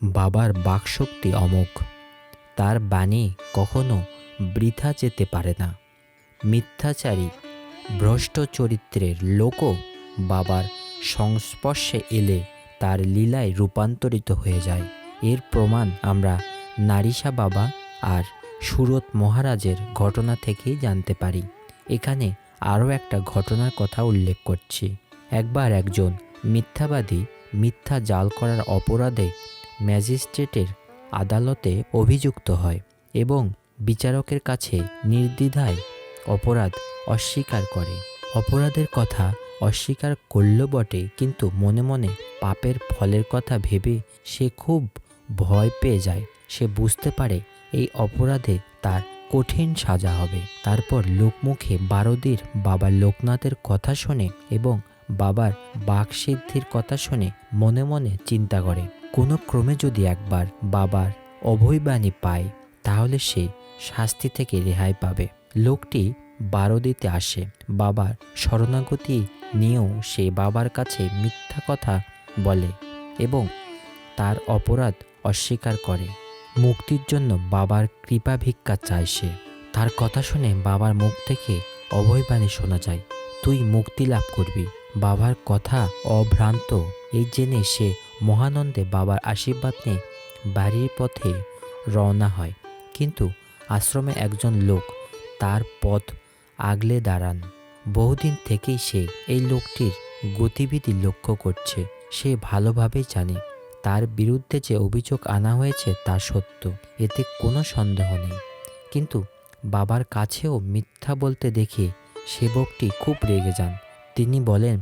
বাবার বাকশক্তি অমোঘ। তার বাণী কখনো বৃথা যেতে পারে না। মিথ্যাচারী ভ্রষ্ট চরিত্রের লোকও বাবার সংস্পর্শে এলে তার লীলায় রূপান্তরিত হয়ে যায়। এর প্রমাণ আমরা নারিসা বাবা আর সুরত মহারাজের ঘটনা থেকেই জানতে পারি। এখানে আরও একটা ঘটনার কথা উল্লেখ করছি। একবার একজন মিথ্যাবাদী মিথ্যা জাল করার অপরাধে ম্যাজিস্ট্রেটের আদালতে অভিযুক্ত হয় এবং বিচারকের কাছে নির্দ্বিধায় অপরাধ অস্বীকার করে। অপরাধের কথা অস্বীকার করল বটে, কিন্তু মনে মনে পাপের ফলের কথা ভেবে সে খুব ভয় পেয়ে যায়। সে বুঝতে পারে এই অপরাধে তার কঠিন সাজা হবে। তারপর লোকমুখে বারদির বাবা লোকনাথের কথা শোনে এবং বাবার বাকসিদ্ধির কথা শুনে মনে মনে চিন্তা করে, কোনো ক্রমে যদি একবার বাবার অভয়বাণী পায় তাহলে সে শাস্তি থেকে রেহাই পাবে। লোকটি বারদিতে আসে। বাবার শরণাগতি নিয়েও সে বাবার কাছে মিথ্যা কথা বলে এবং তার অপরাধ অস্বীকার করে। মুক্তির জন্য বাবার কৃপা ভিক্ষা চায় সে। তার কথা শুনে বাবার মুখ থেকে অভয়বাণী শোনা যায়, তুই মুক্তি লাভ করবি। বাবার কথা অভ্রান্ত এই জেনে সে মহানন্দে বাবার আশীর্বাদ নিয়ে বাড়ির পথে রওনা হয়। কিন্তু আশ্রমে একজন লোক তার পথ আগলে দাঁড়ান। বহুদিন থেকেই সে এই লোকটির গতিবিধি লক্ষ্য করছে। সে ভালোভাবেই জানে তার বিরুদ্ধে যে অভিযোগ আনা হয়েছে তা সত্য, এতে কোনো সন্দেহ নেই। কিন্তু বাবার কাছেও মিথ্যা বলতে দেখে সেবকটি খুব রেগে যান। তিনি বলেন,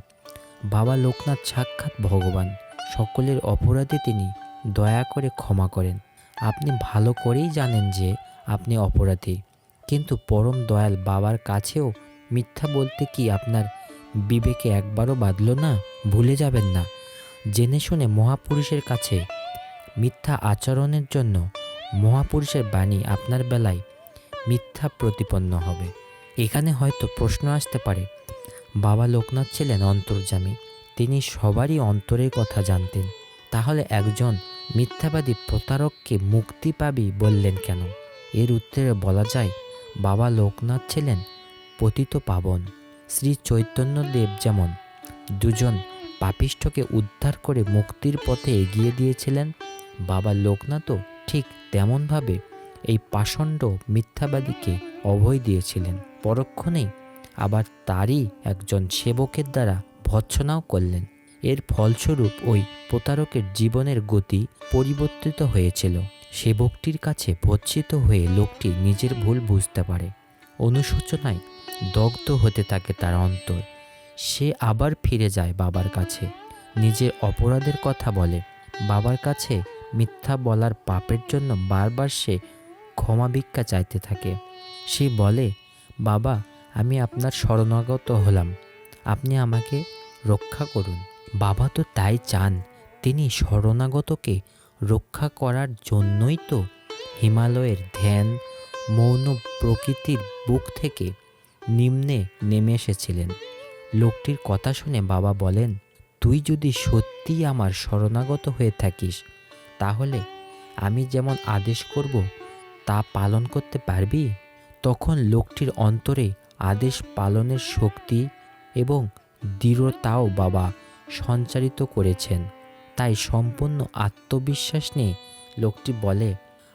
বাবা লোকনাথ সাক্ষাৎ ভগবান, সকলের অপরাধে তিনি দয়া করে ক্ষমা করেন। আপনি ভালো করেই জানেন যে আপনি অপরাধী, কিন্তু পরম দয়াল বাবার কাছেও মিথ্যা বলতে কি আপনার বিবেকে একবারও বাঁধল না? ভুলে যাবেন না, জেনে শুনে মহাপুরুষের কাছে মিথ্যা আচরণের জন্য মহাপুরুষের বাণী আপনার বেলায় মিথ্যা প্রতিপন্ন হবে। এখানে হয়তো প্রশ্ন আসতে পারে, বাবা লোকনাথ ছিলেন অন্তর্যামী, তিনি সবারই অন্তরের কথা জানতেন, তাহলে একজন মিথ্যাবাদী প্রতারককে মুক্তি পাবি বললেন কেন? এর উত্তরে বলা যায়, বাবা লোকনাথ ছিলেন পতিত পাবন। শ্রী চৈতন্যদেব যেমন দুজন পাপিষ্ঠকে উদ্ধার করে মুক্তির পথে এগিয়ে দিয়েছিলেন, বাবা লোকনাথও ঠিক তেমনভাবে এই পাষণ্ড মিথ্যাবাদীকে অভয় দিয়েছিলেন। পরক্ষণেই আবার তারই একজন সেবকের দ্বারা ভৎসনাও করলেন। এর ফলস্বরূপ ওই প্রতারকের জীবনের গতি পরিবর্তিত হয়েছিল। সেবকটির কাছে ভৎসিত হয়ে লোকটি নিজের ভুল বুঝতে পারে। অনুশোচনায় দগ্ধ হতে থাকে তার অন্তর। সে আবার ফিরে যায় বাবার কাছে, নিজের অপরাধের কথা বলে। বাবার কাছে মিথ্যা বলার পাপের জন্য বারবার সে ক্ষমা ভিক্ষা চাইতে থাকে। সে বলে, বাবা আমি আপনার শরণাগত হলাম, আপনি আমাকে রক্ষা করুন। বাবা তো তাই চান, তিনি শরণাগতকে রক্ষা করার জন্যই তো হিমালয়ের ধ্যান মৌন প্রকৃতির বুক থেকে নিম্নে নেমে এসেছিলেন। লোকটির কথা শুনে বাবা বলেন, তুই যদি সত্যিই আমার শরণাগত হয়ে থাকিস তাহলে আমি যেমন আদেশ করব তা পালন করতে পারবি? তখন লোকটির অন্তরে আদেশ পালনের শক্তি এবং দৃঢ়তাও বাবা সঞ্চারিত করেছেন। তাই সম্পূর্ণ আত্মবিশ্বাস নিয়ে লোকটি বলে,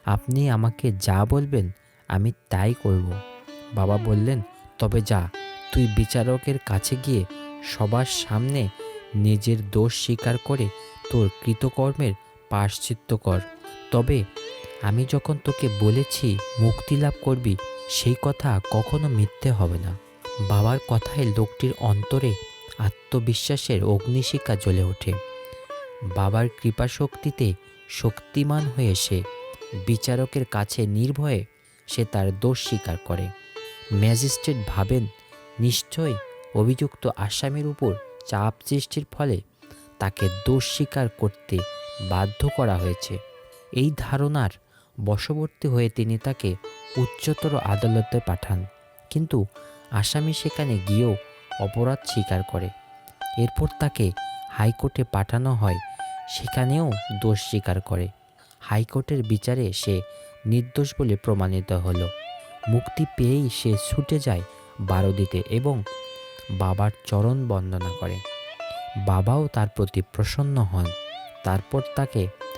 আপনি আমাকে যা বলবেন আমি তাই করব। বাবা বললেন, তবে যা, তুই বিচারকের কাছে গিয়ে সবার সামনে নিজের দোষ স্বীকার করে তোর কৃতকর্মের প্রায়শ্চিত্ত কর। তবে আমি যখন তোকে বলেছি মুক্তি লাভ করবি, সেই কথা কখনো মিথ্যে হবে না। বাবার কথায় লোকটির অন্তরে আত্মবিশ্বাসের অগ্নিশিখা জ্বলে ওঠে। বাবার কৃপাশক্তিতে শক্তিমান হয়ে সে বিচারকের কাছে নির্ভয়ে সে তার দোষ স্বীকার করে। ম্যাজিস্ট্রেট ভাবেন, নিশ্চয়ই অভিযুক্ত আসামির উপর চাপ সৃষ্টির ফলে তাকে দোষ স্বীকার করতে বাধ্য করা হয়েছে। এই ধারণার বশবর্তী হয়ে তিনি তাকে উচ্চতর আদালতে পাঠান। কিন্তু আসামি সেখানে গিয়েও অপরাধ স্বীকার করে। এরপর তাকে হাইকোর্টে পাঠানো হয়, সেখানেও দোষ স্বীকার করে। হাইকোর্টের বিচারে সে নির্দোষ বলে প্রমাণিত হলো। মুক্তি পেয়েই সে ছুটে যায় বারোদিতে এবং বাবার চরণ বন্দনা করে। বাবাও তার প্রতি প্রসন্ন হন। তারপর তাকে